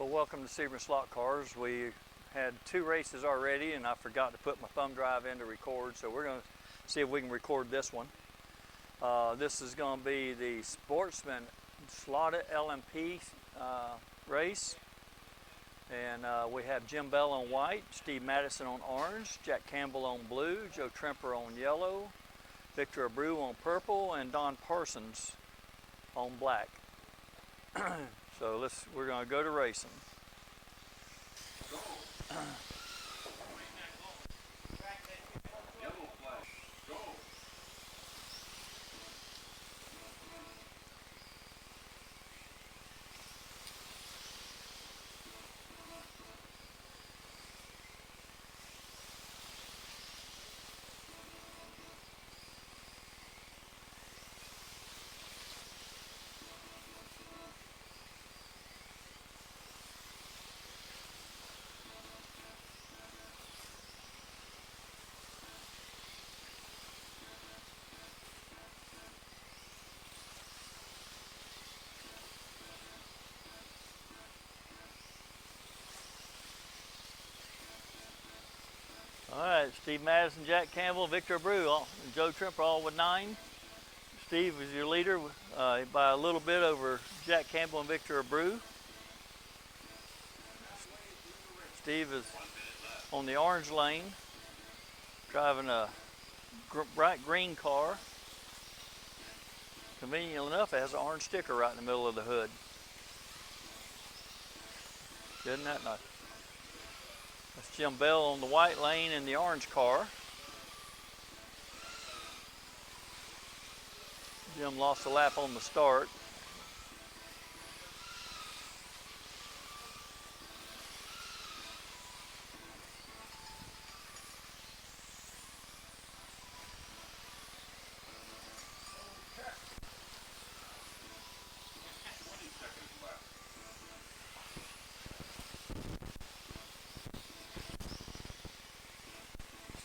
Well, welcome to Sebring Slot Cars. We had 2 races already, and I forgot to put my thumb drive in to record, so we're going to see if we can record this one. This is going to be the Sportsman slotted LMP race, and we have Jim Bell on white, Steve Madison on orange, Jack Campbell on blue, Joe Tremper on yellow, Victor Abreu on purple, and Don Parsons on black. So we're going to go to racing. All right, Steve Madison, Jack Campbell, Victor Abreu, and Joe Tremper all with 9. Steve is your leader by a little bit over Jack Campbell and Victor Abreu. Steve is on the orange lane, driving a bright green car. Conveniently enough, it has an orange sticker right in the middle of the hood. Isn't that nice? That's Jim Bell on the white lane in the orange car. Jim lost a lap on the start.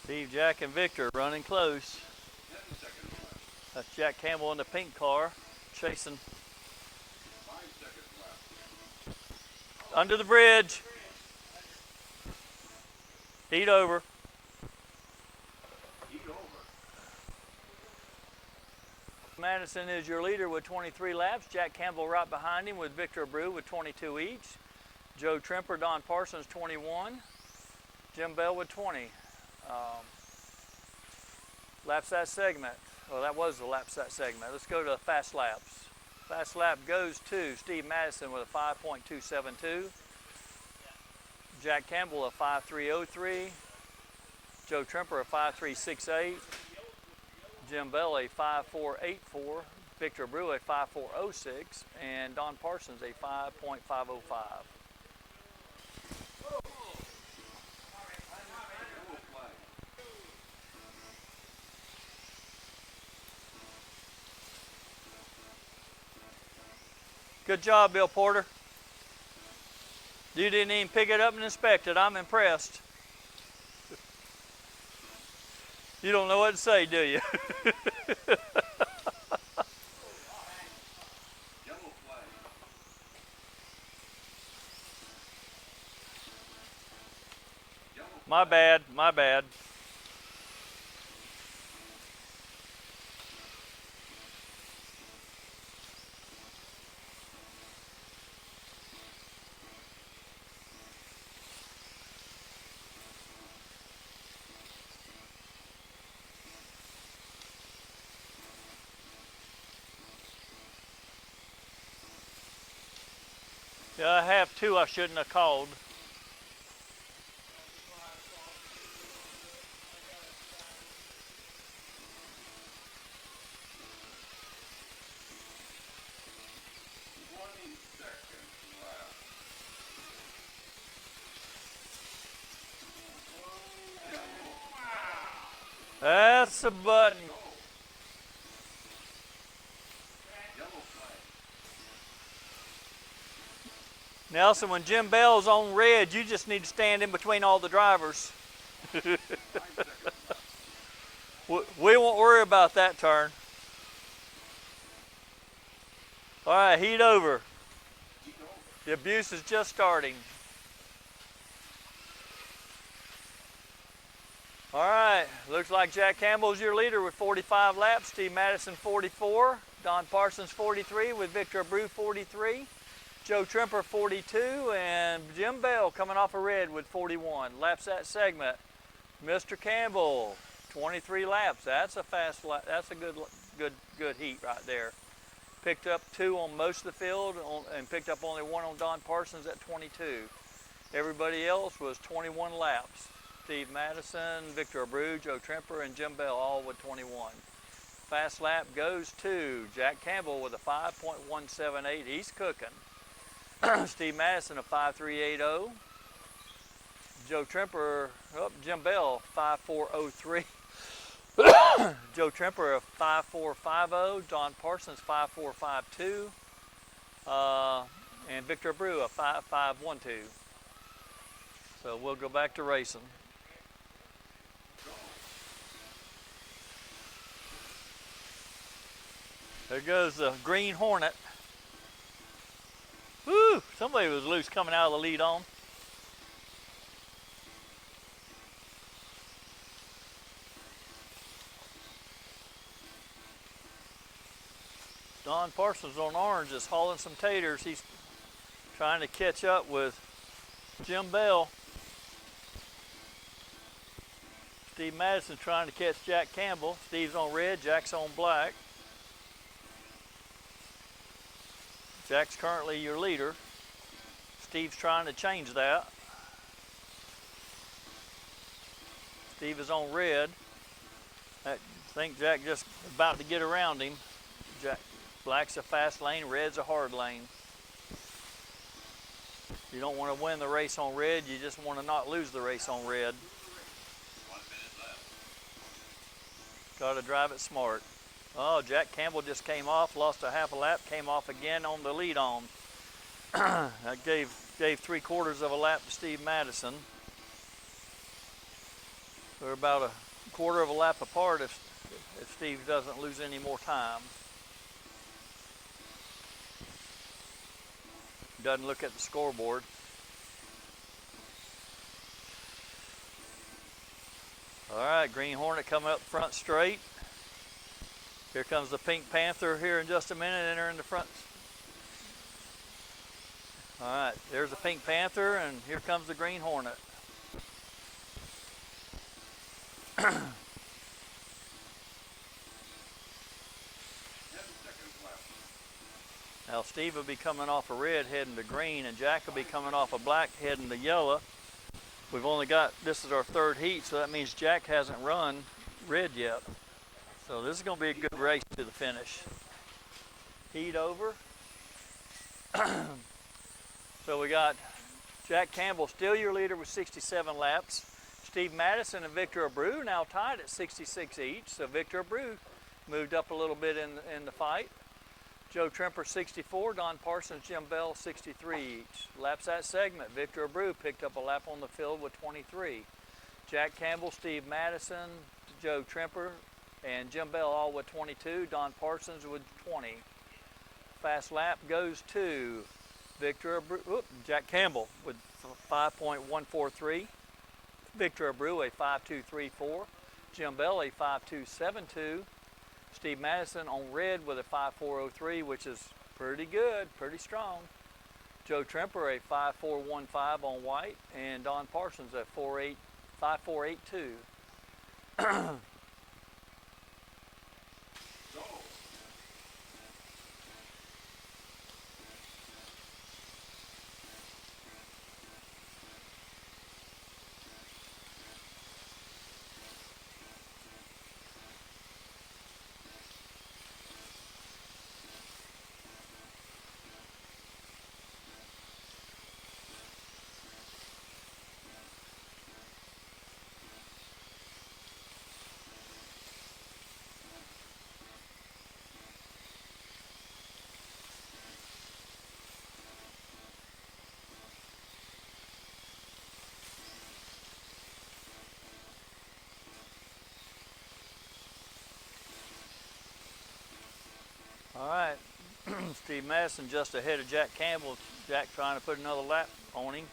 Steve, Jack, and Victor running close. That's Jack Campbell in the pink car, chasing. Under the bridge. Heat over. Madison is your leader with 23 laps. Jack Campbell right behind him with Victor Abreu with 22 each. Joe Tremper, Don Parsons 21. Jim Bell with 20. Laps that segment. Well, that was the laps that segment. Let's go to fast laps. Fast lap goes to Steve Madison with a 5.272. Jack Campbell a 5.303. Joe Tremper a 5.368. Jim Bell a 5.484. Victor Abreu a 5.406. And Don Parsons a 5.505. Good job, Bill Porter. You didn't even pick it up and inspect it. I'm impressed. You don't know what to say, do you? My bad, my bad. Yeah, I have 2 I shouldn't have called. That's the button. Nelson, when Jim Bell's on red, you just need to stand in between all the drivers. We won't worry about that turn. All right, heat over. The abuse is just starting. All right, looks like Jack Campbell's your leader with 45 laps. Steve Madison 44, Don Parsons 43 with Victor Abreu 43, Joe Trimper 42, and Jim Bell coming off a red with 41. Laps that segment. Mr. Campbell 23 laps. That's a fast lap. That's a good heat right there. Picked up 2 on most of the field and picked up only 1 on Don Parsons at 22. Everybody else was 21 laps. Steve Madison, Victor Abreu, Joe Trimper, and Jim Bell all with 21. Fast lap goes to Jack Campbell with a 5.178. He's cooking. Steve Madison a 5.380. Joe Trimper, Jim Bell 5.403. Joe Trimper a 5.450. Don Parsons 5.452. And Victor Abreu a 5.512. So we'll go back to racing. There goes the Green Hornet. Woo! Somebody was loose coming out of the lead on. Don Parsons on orange is hauling some taters. He's trying to catch up with Jim Bell. Steve Madison trying to catch Jack Campbell. Steve's on red, Jack's on black. Jack's currently your leader. Steve's trying to change that. Steve is on red. I think Jack just about to get around him. Black's a fast lane, red's a hard lane. You don't want to win the race on red, you just want to not lose the race on red. 1 minute left. Got to drive it smart. Oh, Jack Campbell just came off, lost a half a lap, came off again on the lead on. That gave 3/4 of a lap to Steve Madison. They're about a 1/4 of a lap apart if Steve doesn't lose any more time. Doesn't look at the scoreboard. All right, Green Hornet coming up front straight. Here comes the Pink Panther here in just a minute, entering the front. All right, there's the Pink Panther, and here comes the Green Hornet. Now Steve will be coming off a red heading to green, and Jack will be coming off a black heading to yellow. We've only got, this is our 3rd heat, so that means Jack hasn't run red yet. So this is going to be a good race to the finish. Heat over. So we got Jack Campbell still your leader with 67 laps. Steve Madison and Victor Abreu now tied at 66 each. So Victor Abreu moved up a little bit in the fight. Joe Trimper 64, Don Parsons, Jim Bell 63 each. Laps that segment. Victor Abreu picked up a lap on the field with 23. Jack Campbell, Steve Madison, Joe Trimper, and Jim Bell all with 22. Don Parsons with 20. Fast lap goes to Victor Abreu, Jack Campbell with 5.143. Victor Abreu a 5.234. Jim Bell a 5.272. Steve Madison on red with a 5.403, which is pretty good, pretty strong. Joe Trimper a 5.415 on white, and Don Parsons a 5.482. Steve Madison just ahead of Jack Campbell. Jack trying to put another lap on him.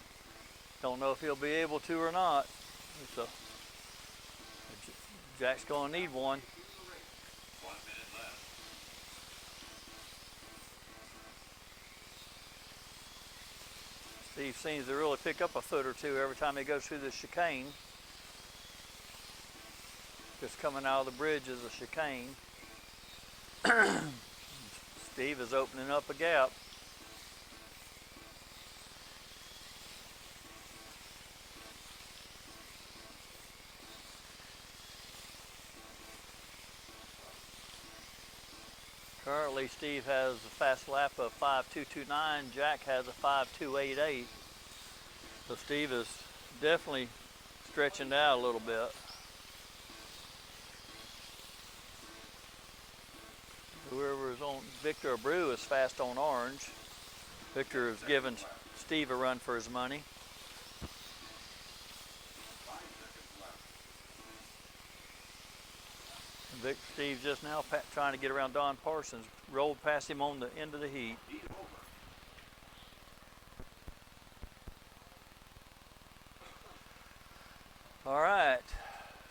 Don't know if he'll be able to or not. So Jack's going to need one. 1 minute left. Steve seems to really pick up a foot or two every time he goes through the chicane. Just coming out of the bridge is a chicane. Steve is opening up a gap. Currently, Steve has a fast lap of 5.229. Jack has a 5.288. So Steve is definitely stretching out a little bit. Whoever is on Victor Abreu is fast on orange. Victor is giving Steve a run for his money. 5 seconds left. Steve just now trying to get around Don Parsons. Rolled past him on the end of the heat. Heat over. All right,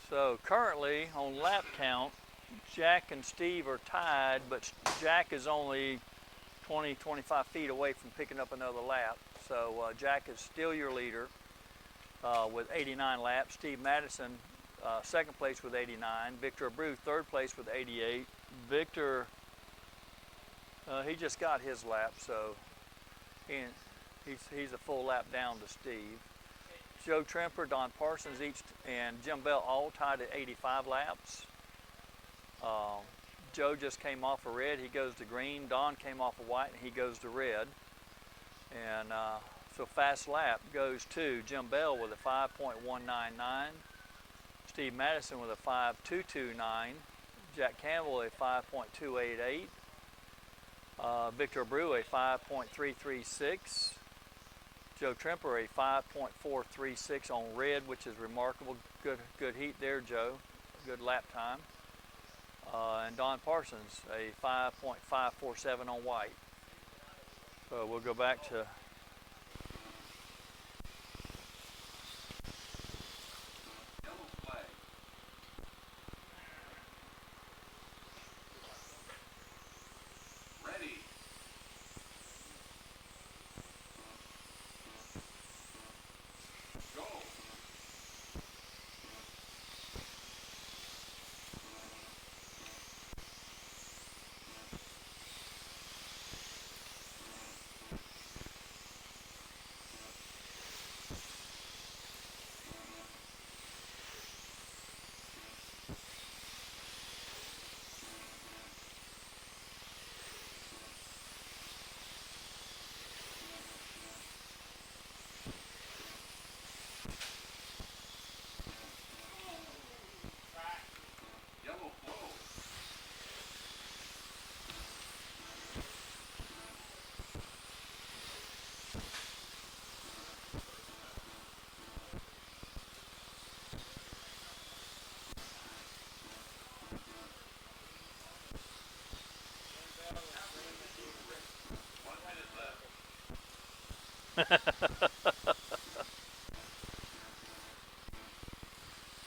so currently on lap count, Jack and Steve are tied, but Jack is only 20, 25 feet away from picking up another lap. So Jack is still your leader with 89 laps. Steve Madison, second place with 89. Victor Abreu, third place with 88. Victor, he just got his lap, so he's a full lap down to Steve. Joe Tremper, Don Parsons, and Jim Bell all tied at 85 laps. Joe just came off of red, he goes to green. Don came off of white, and he goes to red. And so fast lap goes to Jim Bell with a 5.199, Steve Madison with a 5.229, Jack Campbell a 5.288, Victor Abreu a 5.336, Joe Tremper a 5.436 on red, which is remarkable. Good heat there, Joe. Good lap time. And Don Parsons a 5.547 on white. So we'll go back to Yellow flag. Ready. Go. Yellow flow.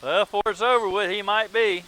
well, before it's over with, he might be.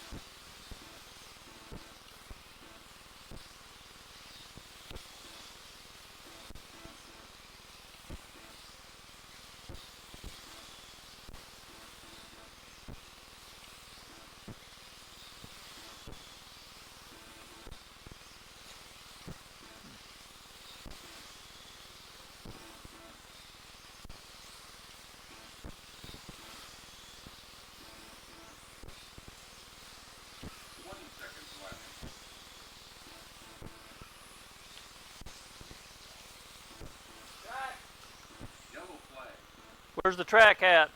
Where's the track at?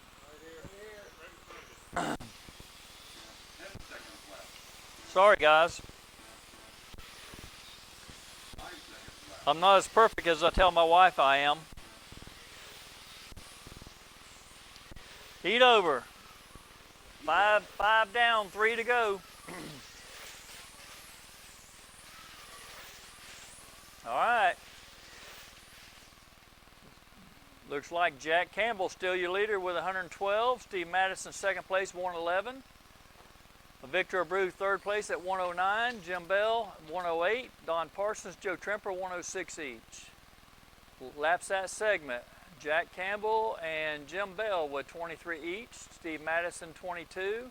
10 seconds left. Sorry, guys. 5 seconds left. I'm not as perfect as I tell my wife I am. Heat over. Five down, 3 to go. All right. Looks like Jack Campbell still your leader with 112. Steve Madison second place, 111. Victor Abreu third place at 109. Jim Bell 108. Don Parsons, Joe Tremper 106 each. Laps that segment. Jack Campbell and Jim Bell with 23 each. Steve Madison 22.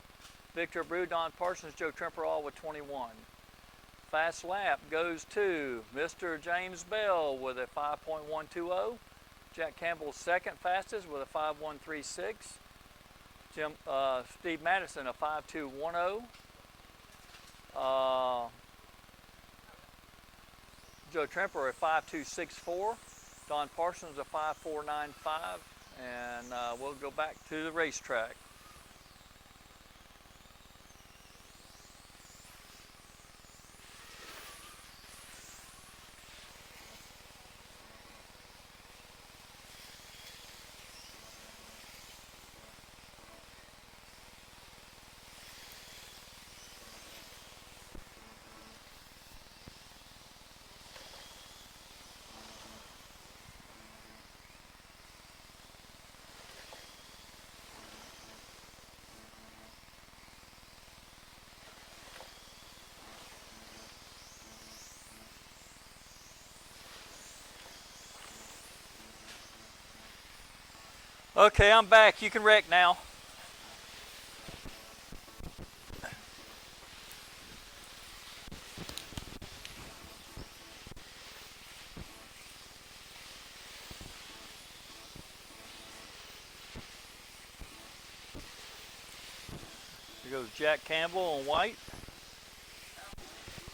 Victor Abreu, Don Parsons, Joe Tremper all with 21. Fast lap goes to Mr. James Bell with a 5.120. Jack Campbell second fastest with a 5.136. Steve Madison a 5.210. Joe Tremper a 5.264. Don Parsons a 5.495. And we'll go back to the racetrack. Okay, I'm back. You can wreck now. Here goes Jack Campbell on white.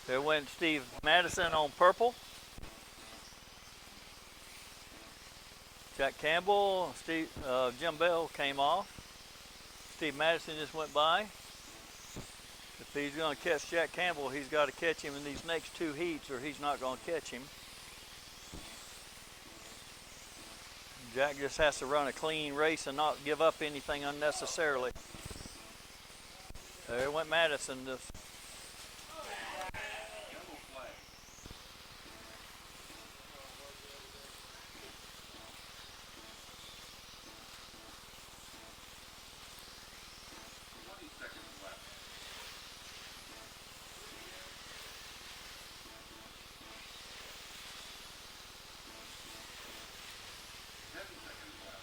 There went Steve Madison on purple. Jack Campbell, Jim Bell came off. Steve Madison just went by. If he's going to catch Jack Campbell, he's got to catch him in these next two heats or he's not going to catch him. Jack just has to run a clean race and not give up anything unnecessarily. There went Madison. Just Yellow flag. 20 seconds left. 10 seconds left.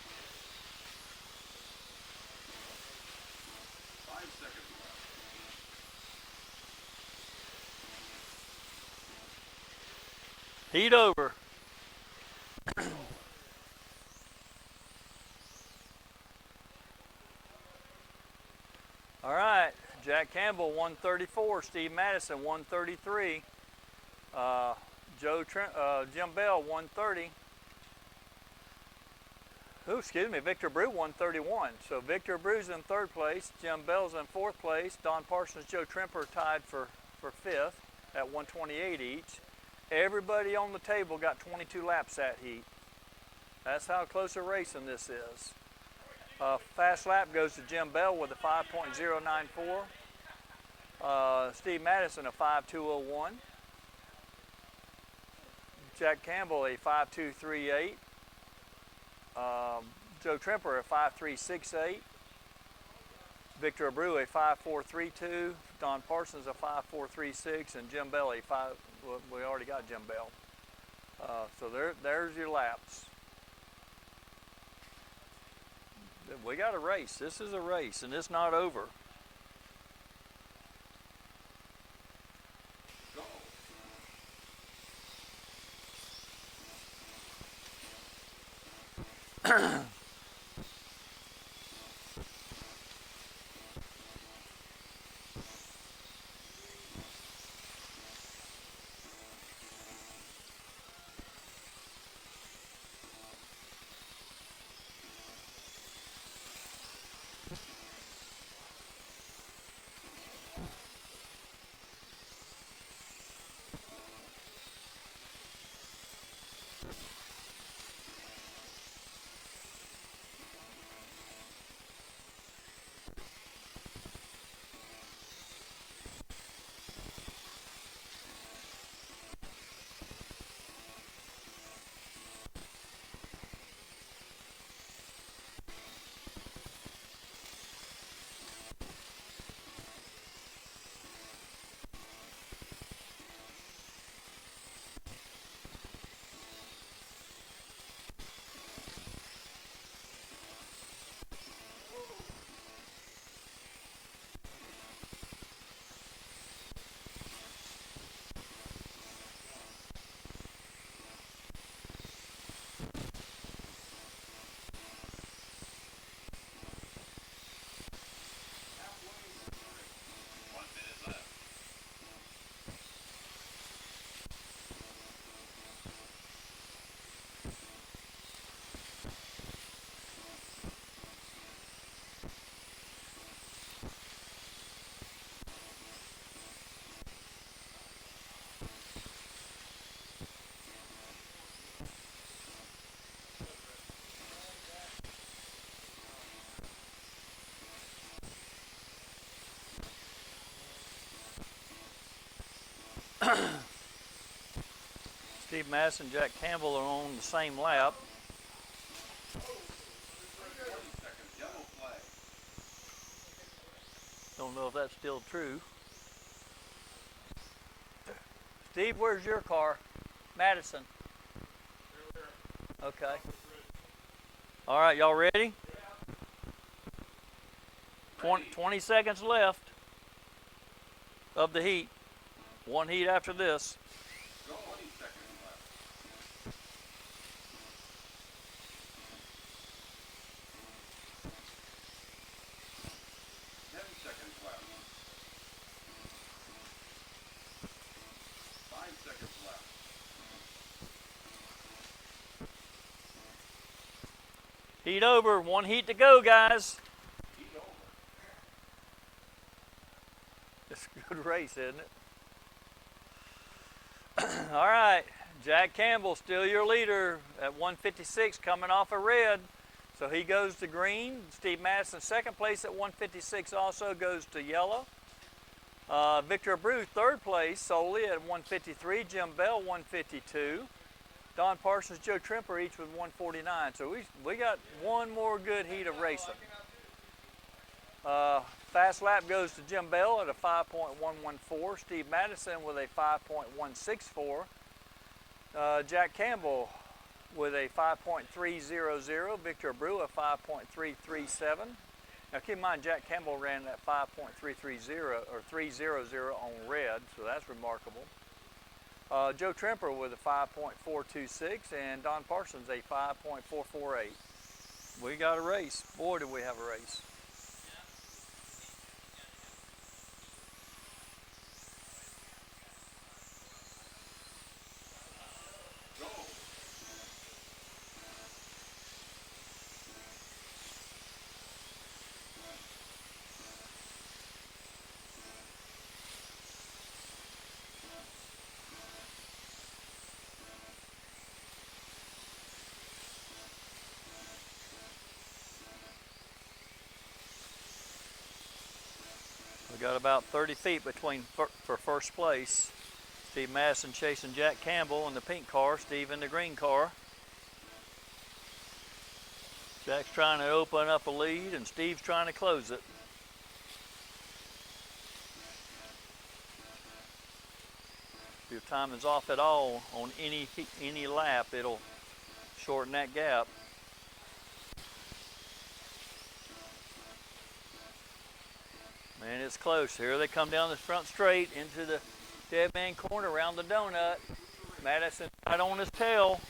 5 seconds left. heat over. All right, Jack Campbell 134, Steve Madison 133, Jim Bell 130. Victor Abreu 131. So Victor Abreu's in third place, Jim Bell's in fourth place, Don Parsons, Joe Tremper tied for fifth at 128 each. Everybody on the table got 22 laps that heat. That's how close a racing this is. Fast lap goes to Jim Bell with a 5.094. Steve Madison a 5.201. Jack Campbell a 5.238. Joe Tremper a 5.368. Victor Abreu a 5.432. Don Parsons a 5.436, and Jim Bell a 5. Well, we already got Jim Bell. So there's your laps. We got a race. This is a race, and it's not over. Steve Madison, Jack Campbell are on the same lap. 20 seconds, yellow flag. Don't know if that's still true. Steve, where's your car? Madison. Okay. All right, y'all ready? 20 seconds left of the heat. One heat after this. Go 20 seconds left. 10 seconds left. 5 seconds left. Heat over. One heat to go, guys. Heat over. It's a good race, isn't it? All right. Jack Campbell, still your leader at 156, coming off a red. So he goes to green. Steve Madison, second place at 156, also goes to yellow. Victor Abreu, third place solely at 153. Jim Bell, 152. Don Parsons, Joe Trimper, each with 149. So we got one more good heat of racing. Fast lap goes to Jim Bell at a 5.114. Steve Madison with a 5.164. Jack Campbell with a 5.300. Victor Abreu a 5.337. Now keep in mind, Jack Campbell ran that 5.330 or 300 on red, so that's remarkable. Joe Trimper with a 5.426 and Don Parsons a 5.448. We got a race. Boy, do we have a race. Go. We got about 30 feet between for first place. Steve Madison chasing Jack Campbell in the pink car, Steve in the green car. Jack's trying to open up a lead and Steve's trying to close it. If your time is off at all on any lap, it'll shorten that gap. And it's close. Here they come down the front straight into the dead man corner around the donut. Madison right on his tail.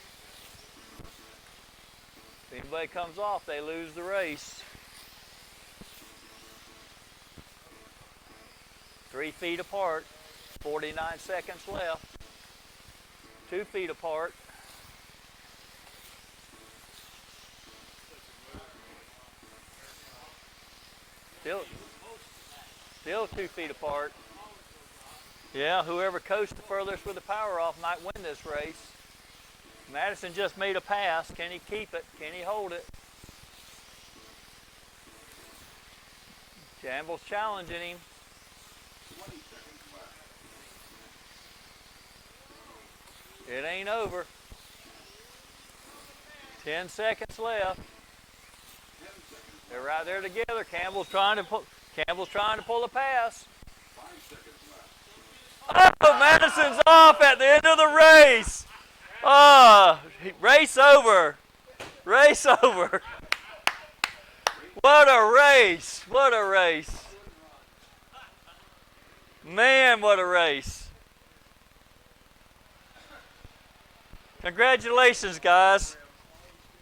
If anybody comes off, they lose the race. 3 feet apart. 49 seconds left. 2 feet apart. Still 2 feet apart. Yeah, whoever coasts the furthest with the power off might win this race. Madison just made a pass. Can he keep it? Can he hold it? Campbell's challenging him. 20 seconds left. It ain't over. 10 seconds left. 10 seconds. They're right there together. Campbell's trying to pull a pass. 5 seconds left. Oh, Madison's off at the end of the race. Oh, race over. Race over. What a race. What a race. Man, what a race. Congratulations, guys.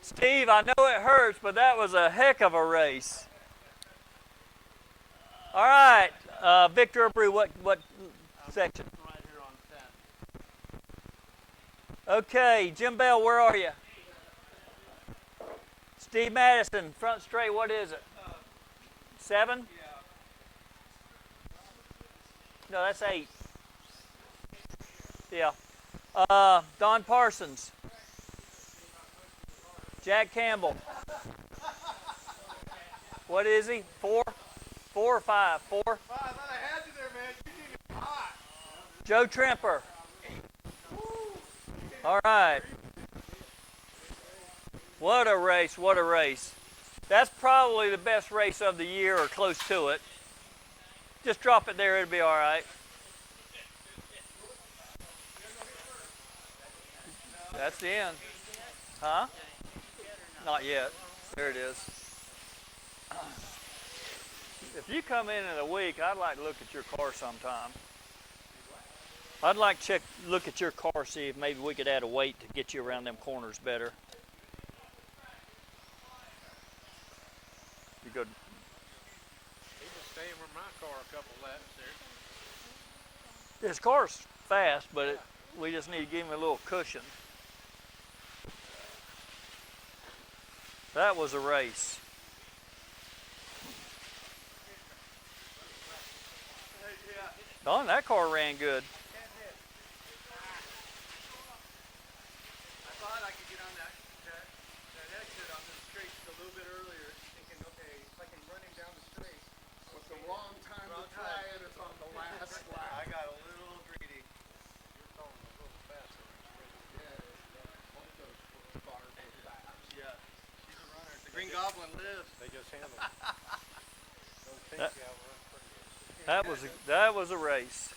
Steve, I know it hurts, but that was a heck of a race. All right, Victor Abreu, what section? Right here on 10. Okay, Jim Bell, where are you? Steve Madison, front straight, what is it? 7? No, that's 8. Yeah. Don Parsons. Jack Campbell. What is he? 4? 4 or 5? 4? I thought I had you there, man. You need to hot. Joe Trimper. All right. What a race, what a race. That's probably the best race of the year or close to it. Just drop it there, it'll be all right. That's the end. Huh? Not yet. There it is. If you come in a week, I'd like to look at your car sometime. I'd like to look at your car, see if maybe we could add a weight to get you around them corners better. You go. He was staying with my car a couple laps there. His car's fast, but we just need to give him a little cushion. That was a race. Don, that car ran good. I thought I could get on that exit on the straight a little bit earlier, thinking, okay, if I can run him down the straight. But the wrong time to try it is on the last lap. I got a little greedy. You're going a little faster. Yeah, she's a runner. The Green Goblin lives. They just handle it. That was a race.